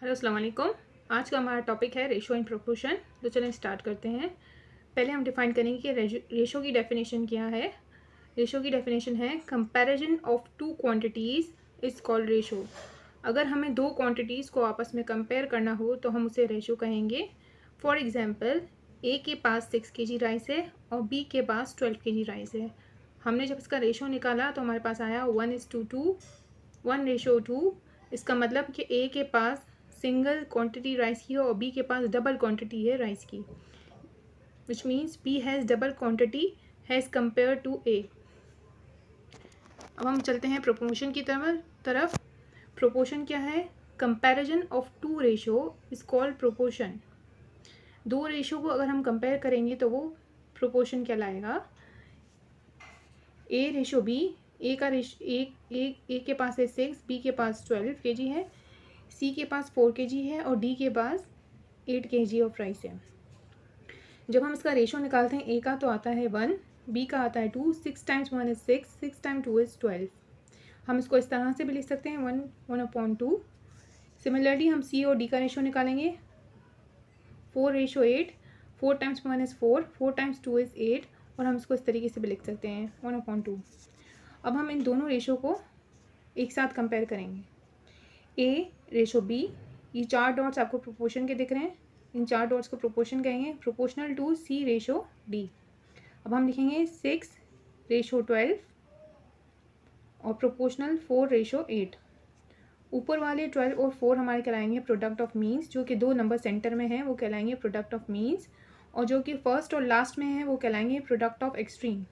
Hello अस्सलाम वालेकुम। आज का हमारा टॉपिक है रेशो इन प्रोपोर्शन। तो चलें स्टार्ट करते हैं। पहले हम डिफाइन करेंगे कि रेशो की डेफिनेशन क्या है। रेशो की डेफिनेशन है comparison of two quantities is called ratio. अगर हमें दो क्वांटिटीज़ को आपस में कंपेयर करना हो तो हम उसे रेशो कहेंगे। फॉर एग्जांपल, ए के पास 6 kg राइस है और बी के पास 12 kg राइस है। हमने जब इसका रेशो निकाला तो हमारे पास आया 1:2, 1:2। इसका मतलब कि ए के पास सिंगल क्वांटिटी राइस की है और बी के पास डबल क्वांटिटी है राइस की, which means B has double quantity has compare to A. अब हम चलते हैं प्रोपोर्शन की तरफ। प्रोपोर्शन क्या है? Comparison of to ratio is called proportion. दो रेशो को अगर हम कंपेयर करेंगे तो वो प्रोपोर्शन कहलाएगा। ए रेशो बी, ए का रेश ए के पास है 6, बी के पास 12 kg है, सी के पास 4 kg है और डी के पास 8 kg ऑफ राइस है। जब हम इसका रेशो निकालते हैं, ए का तो आता है 1, बी का आता है 2, 6 टाइम्स 1 इज़ 6, 6 टाइम्स 2 इज़ 12। हम इसको इस तरह से भी लिख सकते हैं 1/2। सिमिलरली हम सी और डी का रेशो निकालेंगे, 4:8, 4 टाइम्स 1 इज़ 4, 4 टाइम्स 2 इज़ 8 और हम इसको इस तरीके से भी लिख सकते हैं 1/2। अब हम इन दोनों रेशो को एक साथ कंपेयर करेंगे। ए रेशो बी, ये 4 डॉट्स आपको प्रोपोर्शन के दिख रहे हैं, इन 4 डॉट्स को प्रोपोर्शन कहेंगे, proportional to C ratio D. अब हम लिखेंगे 6:12 और प्रोपोर्शनल 4:8। ऊपर वाले 12 और 4 हमारे कहलाएंगे प्रोडक्ट ऑफ मीन्स, जो कि दो नंबर सेंटर में है वो कहलाएंगे प्रोडक्ट ऑफ मीन्स, और जो कि फर्स्ट और लास्ट में है वो कहलाएंगे प्रोडक्ट ऑफ एक्सट्रीम।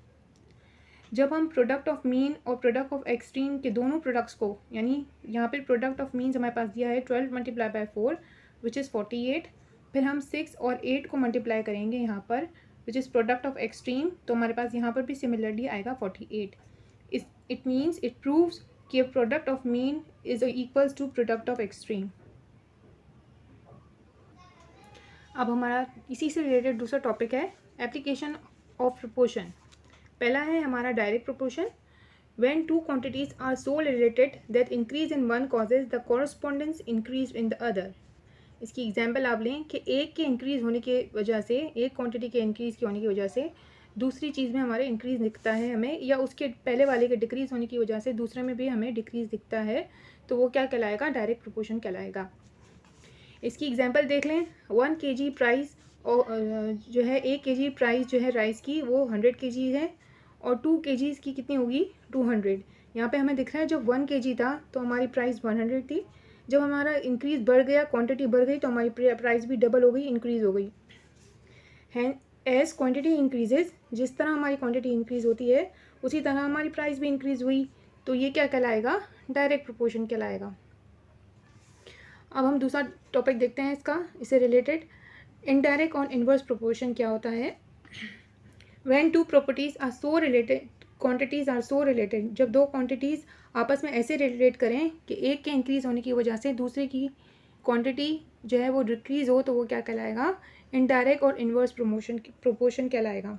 जब हम प्रोडक्ट ऑफ मीन और प्रोडक्ट ऑफ एक्सट्रीम के दोनों प्रोडक्ट्स को, यानी यहाँ पे प्रोडक्ट ऑफ मीन्स हमारे पास दिया है 12 × 4 विच इज़ 48, फिर हम 6 और 8 को मल्टीप्लाई करेंगे यहाँ पर which is product of extreme, तो हमारे पास यहाँ पर भी सिमिलरली आएगा 48। इट मीन्स इट प्रूव्स कि product of mean is equals to product of extreme. अब हमारा इसी से रिलेटेड दूसरा टॉपिक है एप्लीकेशन ऑफ प्रोपोर्शन। पहला है हमारा direct proportion. When two quantities are so related that increase in one causes the correspondence increase in the other. इसकी एग्जांपल आप लें कि एक के इंक्रीज होने की वजह से, एक क्वांटिटी के इंक्रीज की होने की वजह से दूसरी चीज़ में हमारे इंक्रीज दिखता है हमें, या उसके पहले वाले के डिक्रीज होने की वजह से दूसरे में भी हमें डिक्रीज दिखता है, तो वो क्या कहलाएगा? डायरेक्ट प्रोपोर्शन कहलाएगा। इसकी एग्जांपल देख लें। 1 kg प्राइस और जो है 1 kg प्राइस जो है राइस की वो 100 kg है और 2 kg की कितनी होगी? 200। यहाँ पे हमें दिख रहा है जब 1 kg था तो हमारी प्राइस 100 थी, जब हमारा इंक्रीज़ बढ़ गया, क्वांटिटी बढ़ गई, तो हमारी प्राइस भी डबल हो गई, इंक्रीज़ हो गई है। एज क्वांटिटी इंक्रीजेज, जिस तरह हमारी क्वांटिटी इंक्रीज़ होती है उसी तरह हमारी प्राइस भी इंक्रीज़ हुई, तो ये क्या कहलाएगा? डायरेक्ट प्रोपोर्शन कहलाएगा। अब हम दूसरा टॉपिक देखते हैं इससे रिलेटेड। इनडायरेक्ट और इनवर्स प्रोपोर्शन क्या होता है? When two properties are so related, quantities are so related, जब दो क्वांटिटीज़ आपस में ऐसे रिलेट करें कि एक के इंक्रीज़ होने की वजह से दूसरे की क्वांटिटी जो है वो डिक्रीज़ हो, तो वो क्या कहलाएगा? इनडायरेक्ट और इनवर्स प्रोपोर्शन कहलाएगा।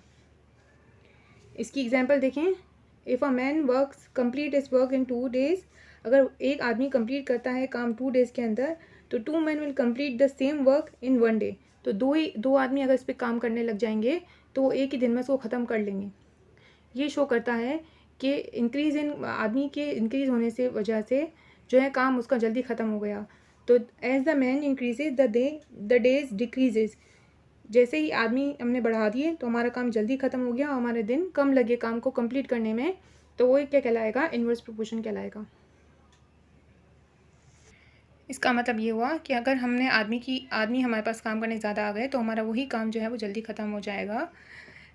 इसकी एग्जांपल देखें। If a man works complete is work in 2 days, अगर एक आदमी कंप्लीट करता है काम 2 days के अंदर, तो 2 men will complete the same work in 1 day। तो दो आदमी अगर इस पर काम करने लग जाएंगे तो वो एक ही दिन में इसको ख़त्म कर लेंगे। ये शो करता है कि इंक्रीज़ इन आदमी के इंक्रीज़ होने से वजह से जो है काम उसका जल्दी ख़त्म हो गया। तो as the man increases the days decreases, जैसे ही आदमी हमने बढ़ा दिए तो हमारा काम जल्दी ख़त्म हो गया और हमारे दिन कम लगे काम को कंप्लीट करने में, तो वो क्या कहलाएगा? इनवर्स प्रोपोर्शन कहलाएगा। इसका मतलब ये हुआ कि अगर आदमी हमारे पास काम करने ज़्यादा आ गए तो हमारा वही काम जो है वो जल्दी ख़त्म हो जाएगा,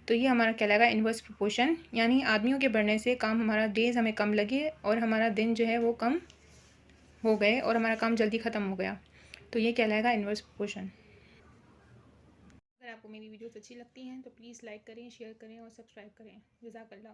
तो ये हमारा कहलाएगा इनवर्स प्रोपोर्शन। यानी आदमियों के बढ़ने से काम हमारा डेज़ हमें कम लगे और हमारा दिन जो है वो कम हो गए और हमारा काम जल्दी ख़त्म हो गया, तो ये कहलाएगा इनवर्स प्रोपोर्शन। अगर आपको मेरी वीडियोस अच्छी लगती हैं तो प्लीज़ लाइक करें, शेयर करें और सब्सक्राइब करें। जज़ाकल्लाह।